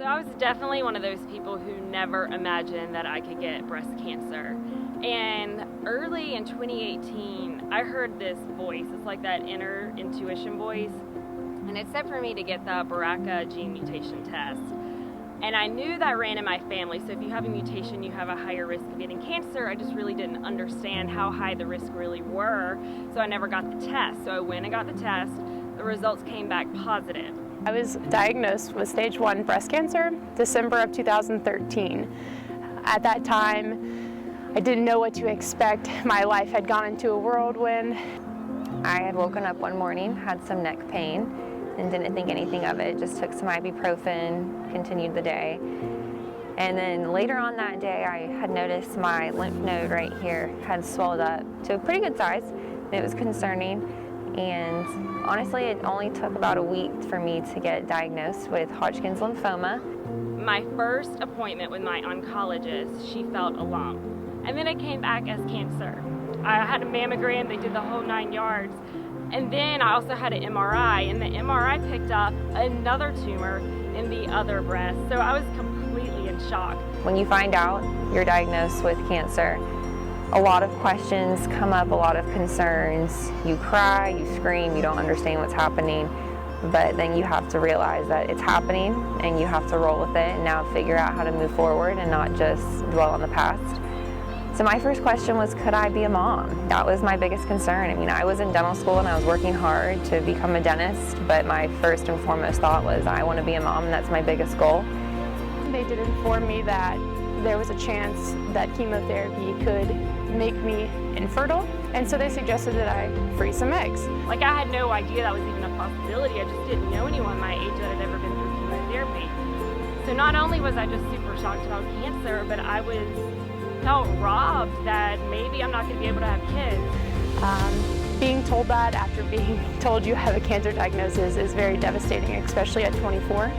I was definitely one of those people who never imagined that I could get breast cancer. And early in 2018, I heard this voice. It's like that inner intuition voice. And it said for me to get the BRCA gene mutation test. And I knew that ran in my family. So if you have a mutation, you have a higher risk of getting cancer. I just really didn't understand how high the risks really were. So I never got the test. So I went and got the test. The results came back positive. I was diagnosed with stage 1 breast cancer, December of 2013. At that time, I didn't know what to expect. My life had gone into a whirlwind. I had woken up one morning, had some neck pain, and didn't think anything of it. Just took some ibuprofen, continued the day. And then later on that day, I had noticed my lymph node right here had swelled up to a pretty good size. It was concerning. And honestly, it only took about a week for me to get diagnosed with Hodgkin's lymphoma. My first appointment with my oncologist, she felt a lump. And then it came back as cancer. I had a mammogram, they did the whole 9 yards. And then I also had an MRI, and the MRI picked up another tumor in the other breast. So I was completely in shock. When you find out you're diagnosed with cancer, a lot of questions come up, a lot of concerns. You cry, you scream, you don't understand what's happening, but then you have to realize that it's happening and you have to roll with it and now figure out how to move forward and not just dwell on the past. So my first question was, could I be a mom? That was my biggest concern. I mean, I was in dental school and I was working hard to become a dentist, but my first and foremost thought was, I want to be a mom, and that's my biggest goal. They did inform me that there was a chance that chemotherapy could make me infertile, and so they suggested that I freeze some eggs. Like, I had no idea that was even a possibility. I just didn't know anyone my age that had ever been through chemotherapy. So not only was I just super shocked about cancer, but I felt robbed that maybe I'm not going to be able to have kids. Being told that after being told you have a cancer diagnosis is very devastating, especially at 24,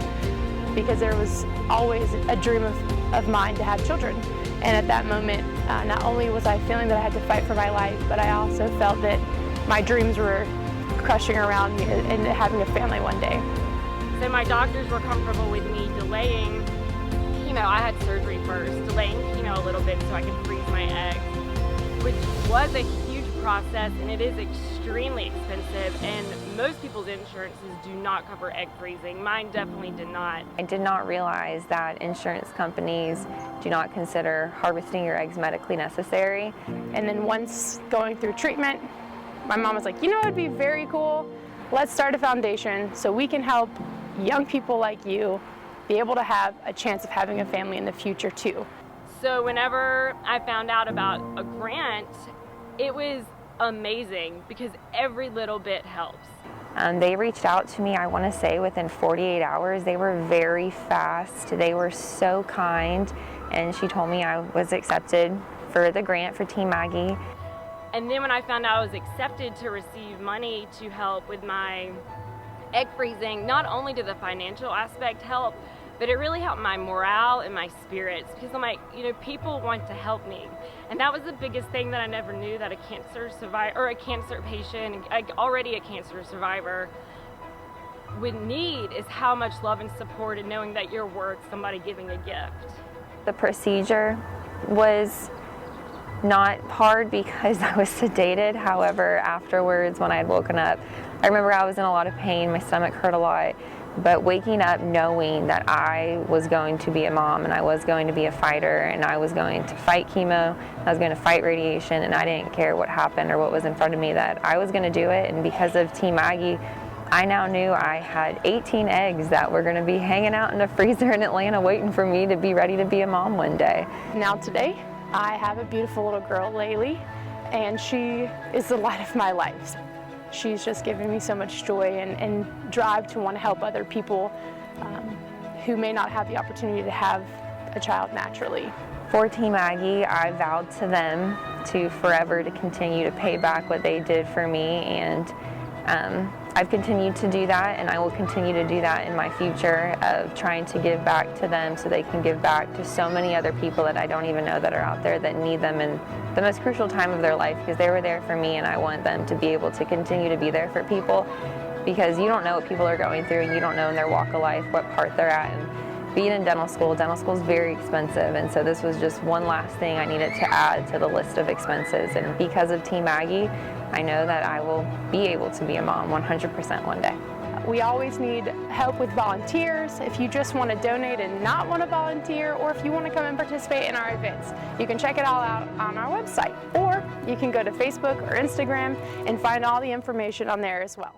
because there was always a dream of mine to have children. And at that moment, not only was I feeling that I had to fight for my life, but I also felt that my dreams were crushing around me and having a family one day. So my doctors were comfortable with me delaying chemo. I had surgery first, delaying chemo a little bit so I could freeze my eggs, which was a huge process, and it is extremely expensive, and most people's insurances do not cover egg freezing. Mine definitely did not. I did not realize that insurance companies do not consider harvesting your eggs medically necessary. And then once going through treatment, my mom was like, you know, it'd be very cool. Let's start a foundation so we can help young people like you be able to have a chance of having a family in the future too. So whenever I found out about a grant, it was amazing because every little bit helps. They reached out to me, I want to say within 48 hours. They were very fast. They were so kind, and she told me I was accepted for the grant for Team Maggie. And then when I found out I was accepted to receive money to help with my egg freezing, not only did the financial aspect help, but it really helped my morale and my spirits, because I'm like, you know, people want to help me. And that was the biggest thing that I never knew that a cancer survivor or a cancer patient, already a cancer survivor, would need, is how much love and support and knowing that you're worth somebody giving a gift. The procedure was not hard because I was sedated. However, afterwards, when I had woken up, I remember I was in a lot of pain, my stomach hurt a lot. But waking up knowing that I was going to be a mom and I was going to be a fighter and I was going to fight chemo, I was going to fight radiation, and I didn't care what happened or what was in front of me, that I was going to do it. And because of Team Maggie, I now knew I had 18 eggs that were going to be hanging out in a freezer in Atlanta waiting for me to be ready to be a mom one day. Now today, I have a beautiful little girl, Laylee, and she is the light of my life. She's just given me so much joy and drive to want to help other people who may not have the opportunity to have a child naturally. For Team Maggie, I vowed to them to forever to continue to pay back what they did for me, and I've continued to do that, and I will continue to do that in my future, of trying to give back to them so they can give back to so many other people that I don't even know that are out there that need them in the most crucial time of their life, because they were there for me, and I want them to be able to continue to be there for people, because you don't know what people are going through, and you don't know in their walk of life what part they're at. And being in dental school is very expensive, and so this was just one last thing I needed to add to the list of expenses. And because of Team Maggie, I know that I will be able to be a mom 100% one day. We always need help with volunteers. If you just want to donate and not want to volunteer, or if you want to come and participate in our events, you can check it all out on our website, or you can go to Facebook or Instagram and find all the information on there as well.